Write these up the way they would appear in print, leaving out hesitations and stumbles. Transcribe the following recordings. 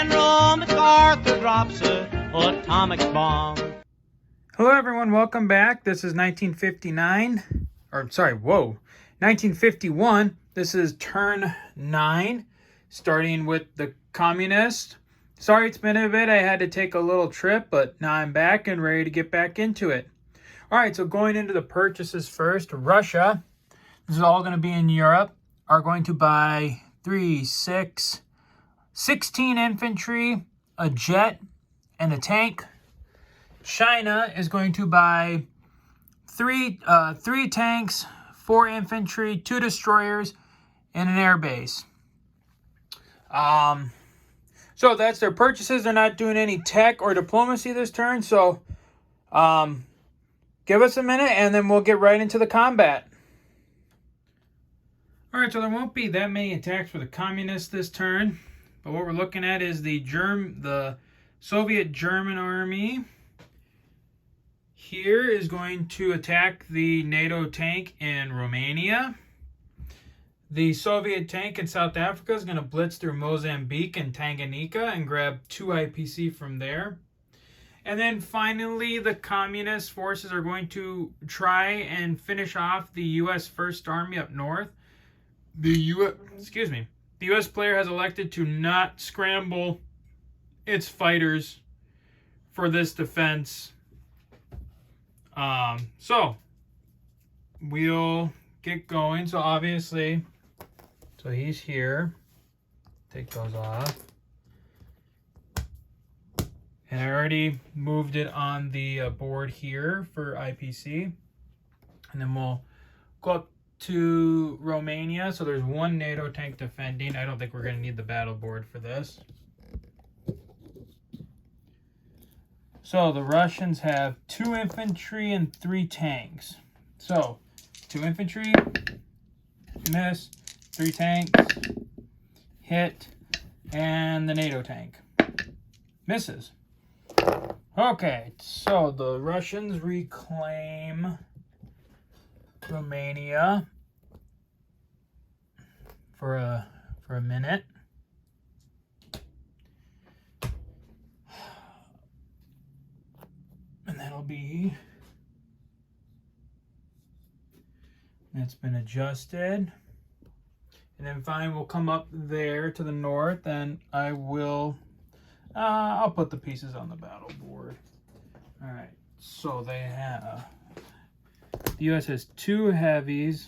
General MacArthur drops a atomic bomb. Hello everyone, welcome back. This is 1951. This is turn 9, starting with the communist. Sorry it's been a bit, I had to take a little trip, but now I'm back and ready to get back into it. Alright, so going into the purchases first, Russia, this is all going to be in Europe, are going to buy 16 infantry, a jet, and a tank. China is going to buy three tanks, 4 infantry, 2 destroyers, and an air base. So that's their purchases. They're not doing any tech or diplomacy this turn. So give us a minute and then we'll get right into the combat. Alright, so there won't be that many attacks for the communists this turn. But what we're looking at is the Soviet German army here is going to attack the NATO tank in Romania. The Soviet tank in South Africa is going to blitz through Mozambique and Tanganyika and grab 2 IPC from there. And then finally, the communist forces are going to try and finish off the U.S. First Army up north. The U.S. player has elected to not scramble its fighters for this defense. So we'll get going. So obviously, so he's here. Take those off. And I already moved it on the board here for IPC. And then we'll go up to Romania. So there's 1 NATO tank defending. I don't think we're going to need the battle board for this. So the Russians have 2 infantry and 3 tanks. So 2 infantry, miss, 3 tanks, hit, and the NATO tank misses. Okay, so the Russians reclaim Romania for a minute. And that'll be, that's been adjusted. And then finally we'll come up there to the north and I will, I'll put the pieces on the battle board. All right, so they have, the U.S. has 2 heavies,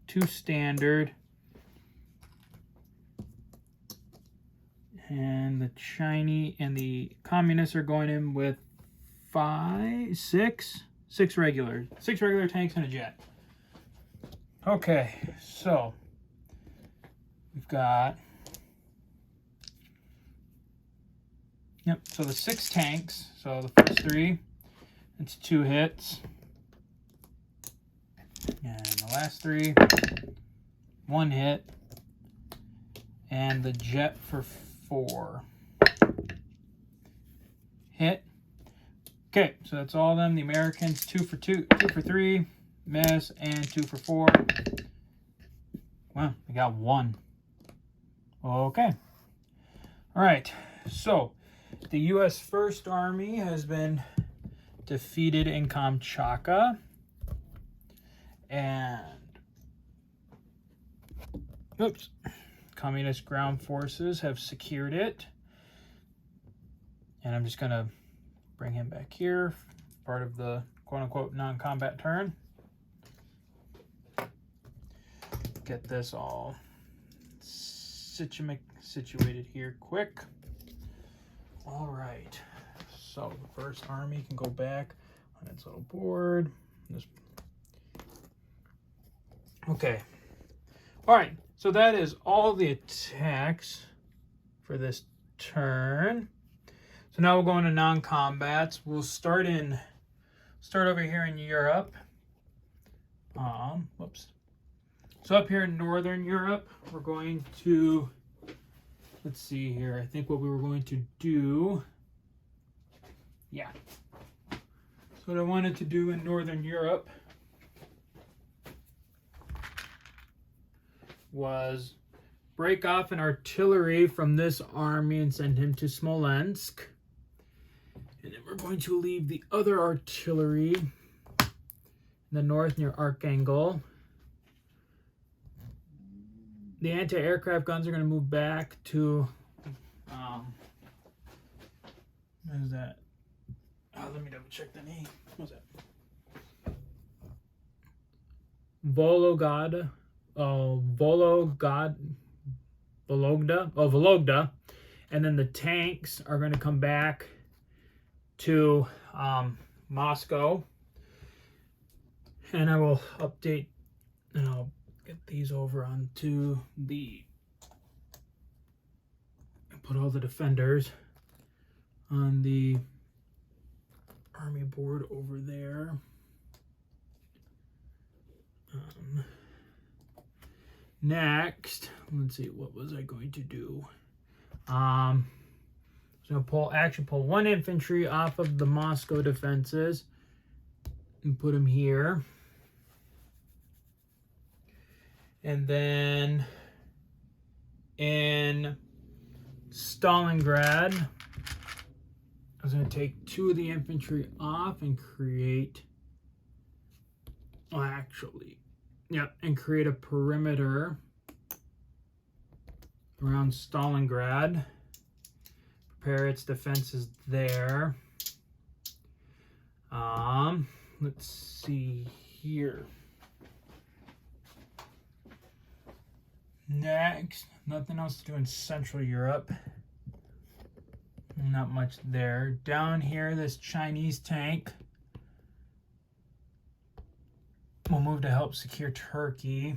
2 standard, and the Chinese and the communists are going in with 6 regular tanks and a jet. Okay, so we've got, so the 6 tanks. So the first 3, it's 2 hits, and the last 3, 1 hit, and the jet for 4 hit. Okay, so that's all of them. The Americans, 2 for 3, miss, and 2 for 4. Wow, we got 1. Okay. All right, so the U.S. First Army has been defeated in Kamchatka. And, Communist ground forces have secured it. And I'm just going to bring him back here, part of the quote-unquote non-combat turn. Get this all situated here quick. All right, so the First Army can go back on its little board. Okay, all right, so that is all the attacks for this turn. So now we'll go into non-combats. We'll start over here in Europe. So up here in Northern Europe, we're going to, let's see here. I think what we were going to do, so what I wanted to do in Northern Europe was break off an artillery from this army and send him to Smolensk. And then we're going to leave the other artillery in the north near Archangel. The anti-aircraft guns are going to move back to, what is that? Oh, let me double check the name. What's that? Vologda. Vologda. And then the tanks are going to come back to Moscow. And I will update, and I'll get these over onto the, put all the defenders on the army board over there. Next, let's see, what was I going to do? So pull one infantry off of the Moscow defenses and put them here. And then in Stalingrad, I was going to take 2 of the infantry off and create, and create a perimeter around Stalingrad. Prepare its defenses there. Let's see here. Next, nothing else to do in Central Europe. Not much there. Down here, this Chinese tank will move to help secure Turkey.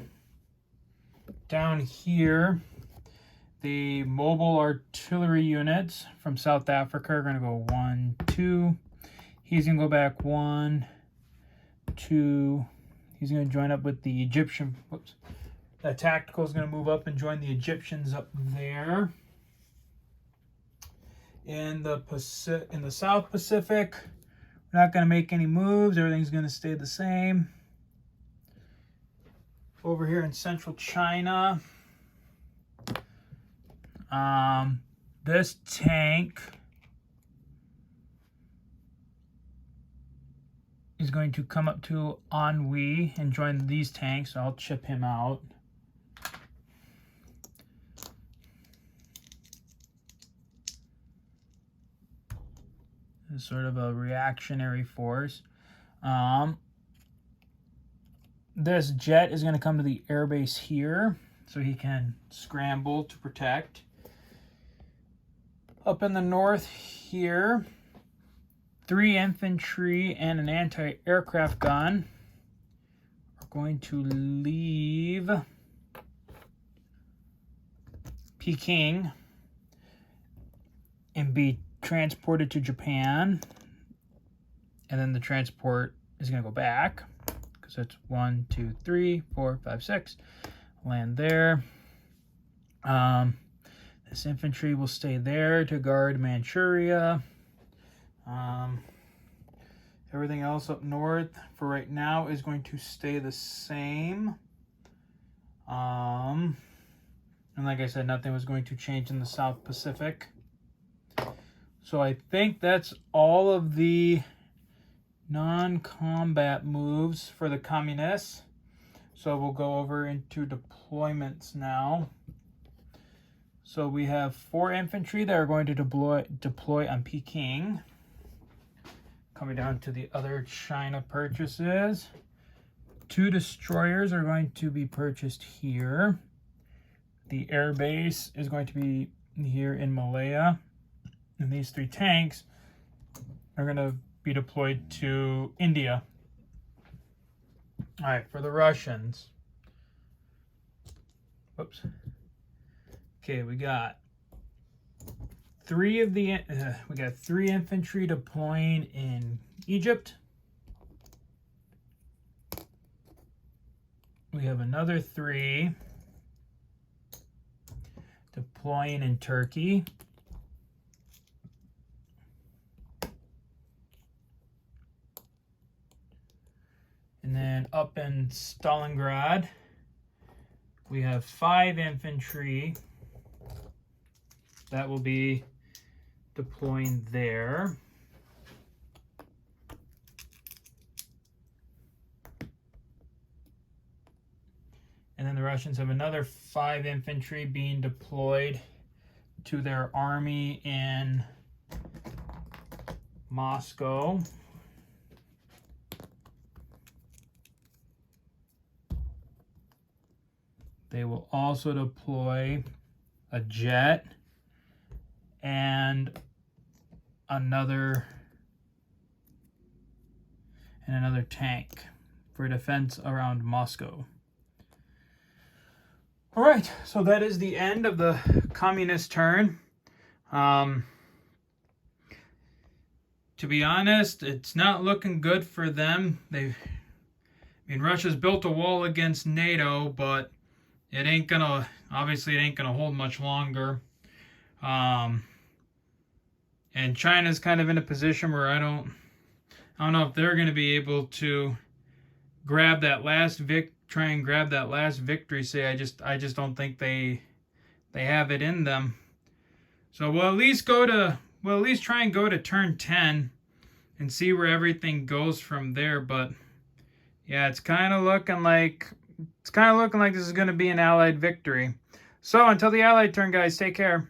Down here, the mobile artillery units from South Africa are going to go 1, 2. He's going to go back 1, 2. He's going to join up with the Egyptian. Whoops. The tactical is going to move up and join the Egyptians up there. In the South Pacific, we're not going to make any moves. Everything's going to stay the same. Over here in Central China, this tank is going to come up to Anhui and join these tanks. So I'll chip him out. It's sort of a reactionary force. This jet is going to come to the airbase here so he can scramble to protect. Up in the north here, 3 infantry and an anti-aircraft gun are going to leave Peking and be transported to Japan. And then the transport is going to go back. So it's 1, 2, 3, 4, 5, 6. Land there. This infantry will stay there to guard Manchuria. Everything else up north for right now is going to stay the same. And like I said, nothing was going to change in the South Pacific. So I think that's all of the non-combat moves for the communists. So we'll go over into deployments now. So we have 4 infantry that are going to deploy on Peking. Coming down to the other China purchases. 2 destroyers are going to be purchased here. The air base is going to be here in Malaya. And these 3 tanks are going to be deployed to India. All right, for the Russians. Whoops. Okay, we got 3 infantry deploying in Egypt. We have another 3 deploying in Turkey. And then up in Stalingrad, we have 5 infantry that will be deploying there. And then the Russians have another 5 infantry being deployed to their army in Moscow. They will also deploy a jet and another tank for defense around Moscow. All right, so that is the end of the communist turn. To be honest, it's not looking good for them. Russia's built a wall against NATO, but it ain't gonna hold much longer. And China's kind of in a position where I don't know if they're gonna be able to grab that last victory. Say, I just don't think they have it in them. So we'll at least try and go to turn 10 and see where everything goes from there. But yeah, it's kind of looking like this is going to be an Allied victory. So until the Allied turn, guys, take care.